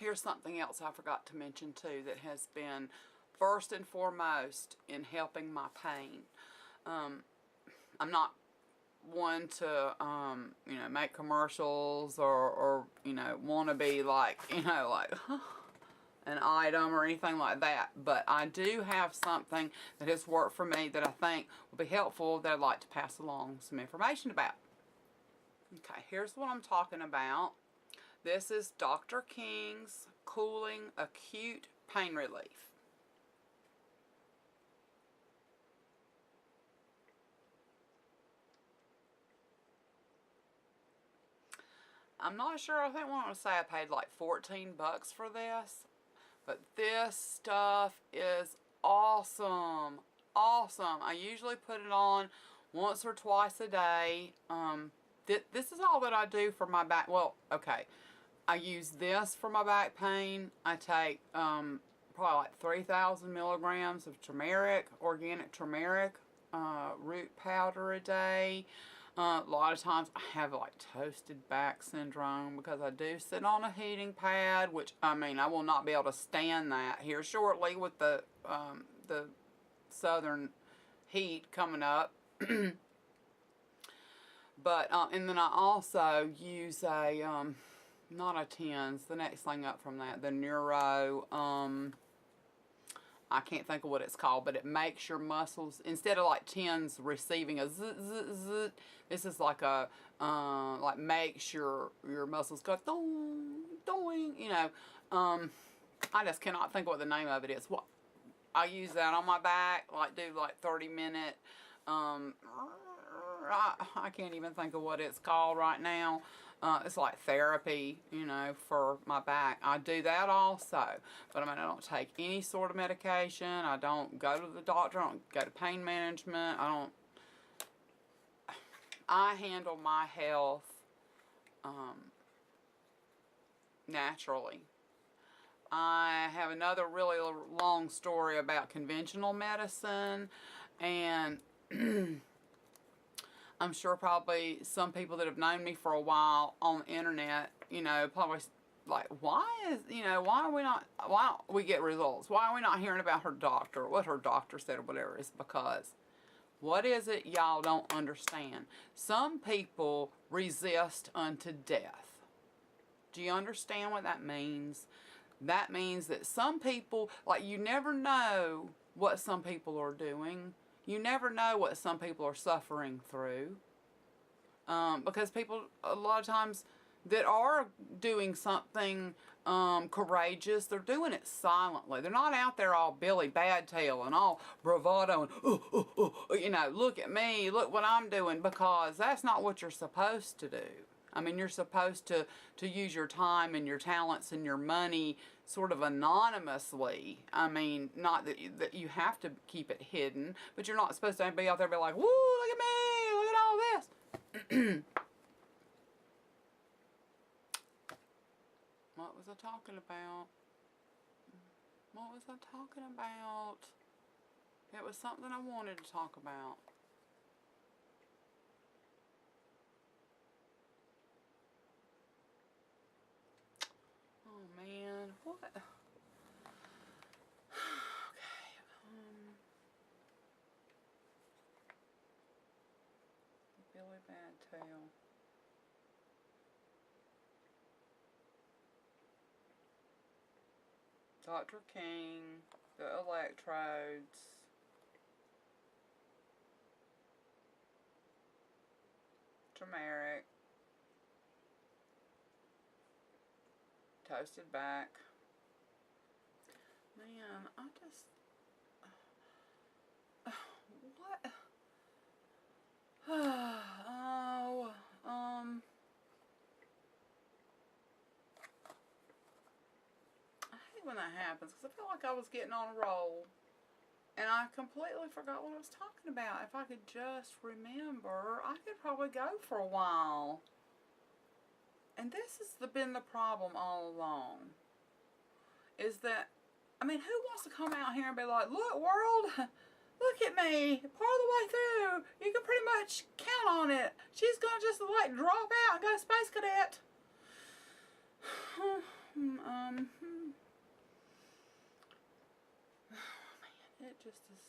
here's something else I forgot to mention too that has been first and foremost in helping my pain. I'm not one to, you know, make commercials or you know, want to be like, you know, like an item or anything like that. But I do have something that has worked for me that I think will be helpful that I'd like to pass along some information about. Okay, here's what I'm talking about. This is Dr. King's Cooling Acute Pain Relief. I'm not sure, I think I want to say I paid like 14 bucks for this, but this stuff is awesome. Awesome. I usually put it on once or twice a day. This is all that I do for my back. Well, okay. I use this for my back pain. I take probably like 3,000 milligrams of turmeric, organic turmeric root powder a day. A lot of times I have like toasted back syndrome because I do sit on a heating pad, which I mean I will not be able to stand that here shortly with the southern heat coming up. But and then I also use a not a TENS, the next thing up from that, the Neuro, I can't think of what it's called, but it makes your muscles, instead of like TENS receiving a zzz, zzz, zzz, this is like a, like makes your muscles go doing, doing, you know. I just cannot think what the name of it is. What I use that on my back, like do like 30-minute, I can't even think of what it's called right now. It's like therapy, you know, for my back. I do that also. But I mean, I don't take any sort of medication. I don't go to the doctor. I don't go to pain management. I handle my health naturally. I have another really long story about conventional medicine, and I'm sure probably some people that have known me for a while on the internet, you know, probably like, why don't we get results? Why are we not hearing about her doctor, what her doctor said or whatever? It's because, what is it y'all don't understand? Some people resist unto death. Do you understand what that means? That means that some people, like, you never know what some people are doing. You never know what some people are suffering through. Because people, a lot of times, that are doing something courageous, they're doing it silently. They're not out there all Billy Badtail and all bravado and, you know, look at me, look what I'm doing, because that's not what you're supposed to do. I mean, you're supposed to use your time and your talents and your money sort of anonymously. I mean, not that you have to keep it hidden, but you're not supposed to be out there and be like, woo, look at me, look at all this. What was I talking about? What was I talking about? It was something I wanted to talk about. Oh man, what? Okay, Billy Badtail. Dr. King, the electrodes. Turmeric. Toasted back. Man, I just... what? Oh, I hate when that happens because I feel like I was getting on a roll and I completely forgot what I was talking about. If I could just remember, I could probably go for a while. And this has been the problem all along, is that, I mean, who wants to come out here and be like, look world, look at me, part of the way through, you can pretty much count on it. She's going to just like drop out and go Space Cadet. It just is.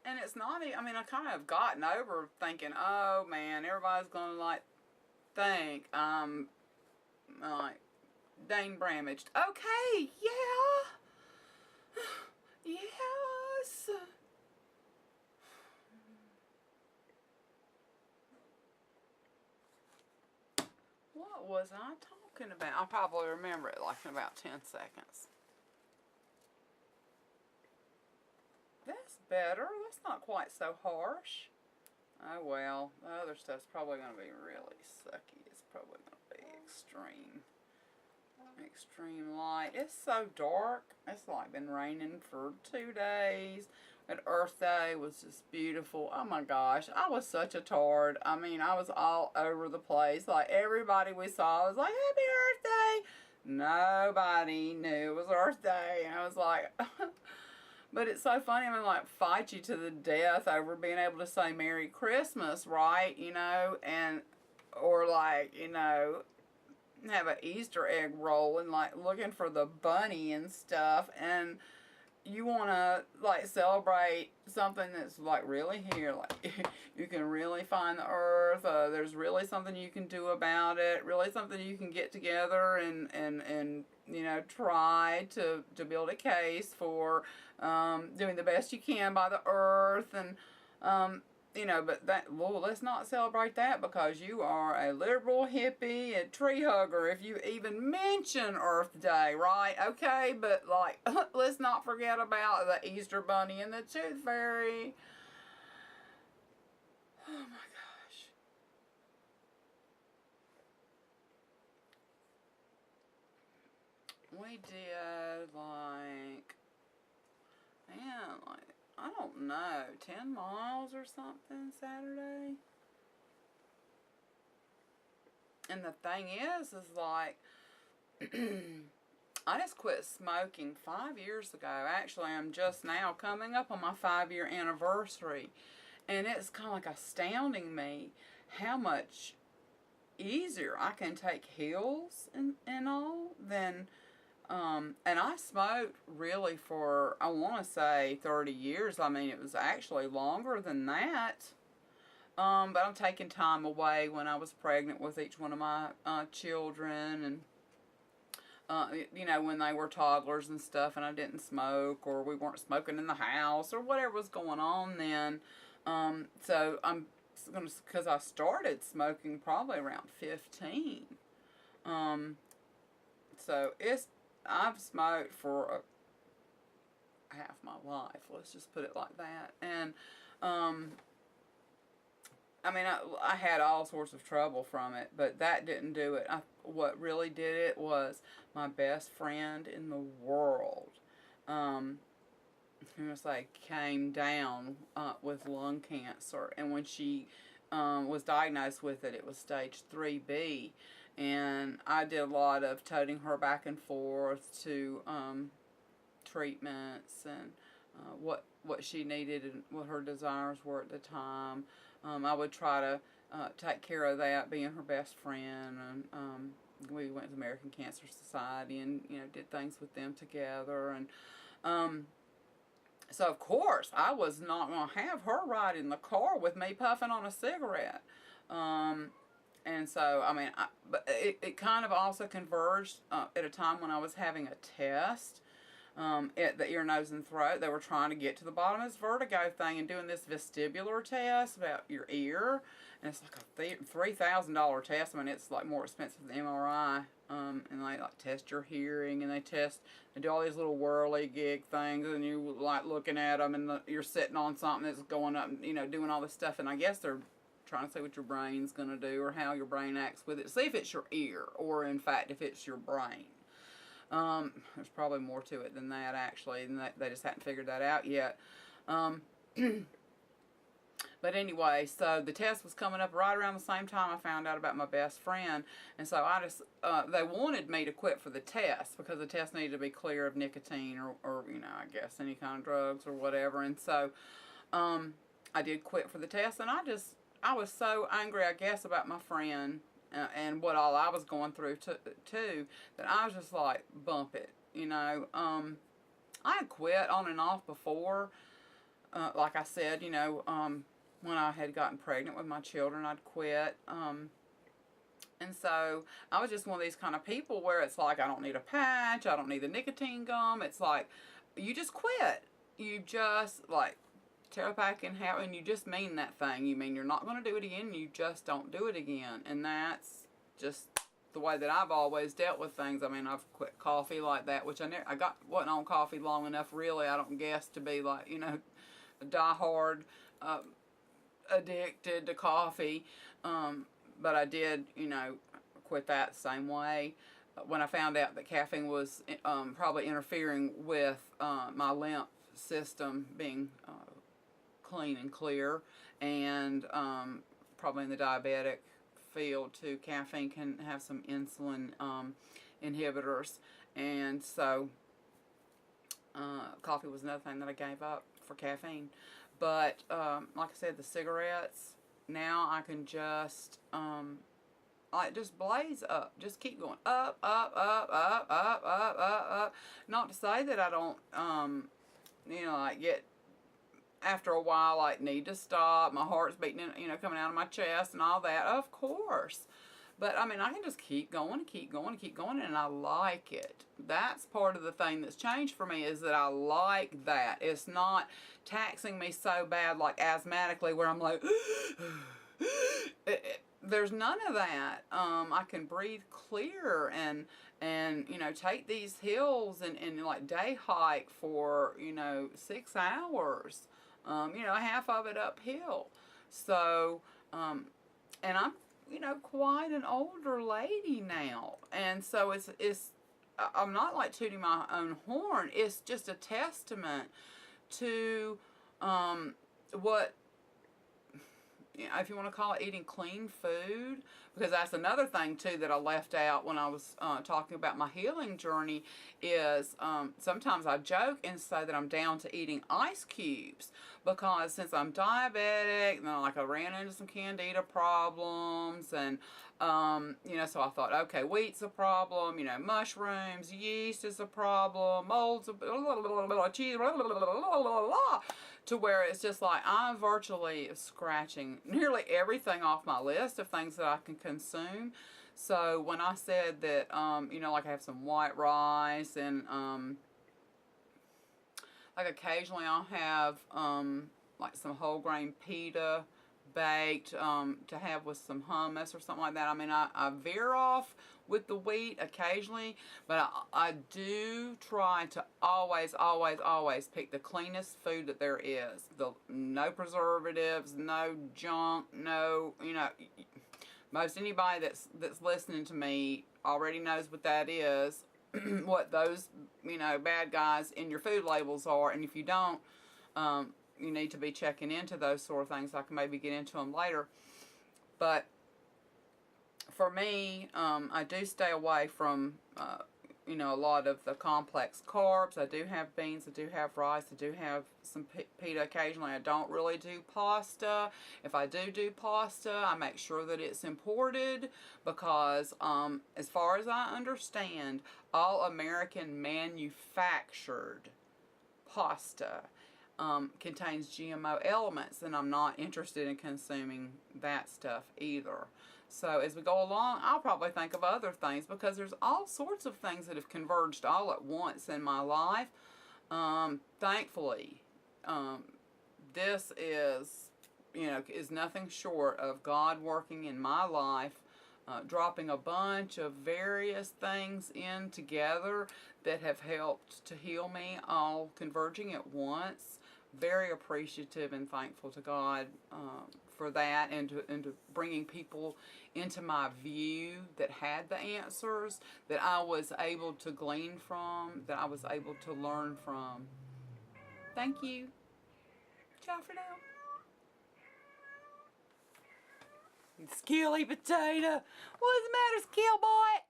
And it's not, I mean, I kind of gotten over thinking, oh man, everybody's going to like think I'm like Dane Bramaged. Okay, yeah. Yes. What was I talking about? I'll probably remember it like in about 10 seconds. That's better. That's not quite so harsh. Oh well, the other stuff's probably going to be really sucky. It's probably going to be extreme light. It's so dark. It's like been raining for 2 days. And Earth Day was just beautiful. Oh my gosh, I was such a tard. I mean, I was all over the place. Like everybody we saw was like, Happy Earth Day. Nobody knew it was Earth Day. And I was like, but it's so funny. I mean, like, fight you to the death over being able to say Merry Christmas, right? You know, and, or like, you know, have an Easter egg roll and like looking for the bunny and stuff. And you want to like celebrate something that's like really here. Like, you can really find the earth. There's really something you can do about it. Really something you can get together and you know, try to build a case for doing the best you can by the earth. And you know, but that, well, let's not celebrate that because you are a liberal hippie, a tree hugger if you even mention Earth Day, right? Okay, but like, let's not forget about the Easter Bunny and the Tooth Fairy. Oh my gosh. We did like, man, like, I don't know, 10 miles or something Saturday. And the thing is like, I just quit smoking 5 years ago. Actually, I'm just now coming up on my 5-year anniversary. And it's kind of like astounding me how much easier I can take hills and all than... and I smoked really for, I want to say 30 years. I mean, it was actually longer than that. But I'm taking time away when I was pregnant with each one of my children. And, you know, when they were toddlers and stuff and I didn't smoke or we weren't smoking in the house or whatever was going on then. So I'm going to, because I started smoking probably around 15. So I've smoked for half my life, let's just put it like that. And, I mean, I had all sorts of trouble from it, but that didn't do it. What really did it was my best friend in the world, came down with lung cancer. And when she was diagnosed with it, it was stage 3B. And I did a lot of toting her back and forth to treatments and what she needed and what her desires were at the time. I would try to take care of that, being her best friend. And we went to the American Cancer Society and, you know, did things with them together. And so, of course, I was not going to have her ride in the car with me puffing on a cigarette. And so, I mean, but it kind of also converged at a time when I was having a test at the ear, nose, and throat. They were trying to get to the bottom of this vertigo thing and doing this vestibular test about your ear. And it's like a $3,000 test. I mean, it's like more expensive than MRI. And they like test your hearing, and they do all these little whirly gig things, and you like looking at them, and you're sitting on something that's going up, and, you know, doing all this stuff. And I guess they're trying to see what your brain's going to do or how your brain acts with it. See if it's your ear or, in fact, if it's your brain. There's probably more to it than that, actually, and they just hadn't figured that out yet. But anyway, so the test was coming up right around the same time I found out about my best friend. And so I just, they wanted me to quit for the test because the test needed to be clear of nicotine or you know, I guess any kind of drugs or whatever. And so I did quit for the test, and I was so angry, I guess, about my friend and what all I was going through too, that I was just like, bump it, you know. I had quit on and off before, like I said, you know, when I had gotten pregnant with my children, I'd quit. And so I was just one of these kind of people where it's like, I don't need a patch, I don't need the nicotine gum. It's like, you just quit. You just, like, tear a pack in half, and you just mean that thing. You mean you're not going to do it again, and you just don't do it again. And that's just the way that I've always dealt with things. I mean, I've quit coffee like that, which wasn't on coffee long enough, really, I don't guess, to be like, you know, a diehard addicted to coffee. But I did, you know, quit that the same way when I found out that caffeine was probably interfering with my lymph system being clean and clear, and probably in the diabetic field too, caffeine can have some insulin inhibitors, and so coffee was another thing that I gave up for caffeine. But like I said, the cigarettes, now I can just like just blaze up, just keep going up, up, up, up, up, up, up, up. Not to say that I don't you know, like get, after a while, like, need to stop, my heart's beating, you know, coming out of my chest and all that, of course. But I mean, I can just keep going and keep going and keep going, and I like it. That's part of the thing that's changed for me, is that I like that. It's not taxing me so bad, like asthmatically, where I'm like, there's none of that. I can breathe clear and you know, take these hills and like day hike for, you know, 6 hours. You know, half of it uphill. So, and I'm, you know, quite an older lady now. And so I'm not like tooting my own horn. It's just a testament to, what, you know, if you want to call it eating clean food, because that's another thing too that I left out when I was talking about my healing journey, is sometimes I joke and say that I'm down to eating ice cubes, because since I'm diabetic, and like I ran into some candida problems, and you know, so I thought, okay, wheat's a problem, you know, mushrooms, yeast is a problem, molds, cheese, to where it's just like I'm virtually scratching nearly everything off my list of things that I can consume. So when I said that, you know, like I have some white rice, and like occasionally I'll have like some whole grain pita baked to have with some hummus or something like that. I mean, I veer off with the wheat occasionally, but I do try to always, always, always pick the cleanest food that there is. No preservatives, no junk, no, you know, most anybody that's listening to me already knows what that is, what those, you know, bad guys in your food labels are, and if you don't, you need to be checking into those sort of things. I can maybe get into them later. But for me, I do stay away from, you know, a lot of the complex carbs. I do have beans, I do have rice, I do have some pita occasionally. I don't really do pasta. If I do pasta, I make sure that it's imported, because as far as I understand, all American manufactured pasta contains GMO elements, and I'm not interested in consuming that stuff either. So as we go along, I'll probably think of other things, because there's all sorts of things that have converged all at once in my life. Thankfully, this is, you know, is nothing short of God working in my life, dropping a bunch of various things in together that have helped to heal me, all converging at once. Very appreciative and thankful to God for that, and to bringing people into my view that had the answers, that I was able to glean from, that I was able to learn from. Thank you. Ciao for now. Skilly potato. What's the matter, Skill boy?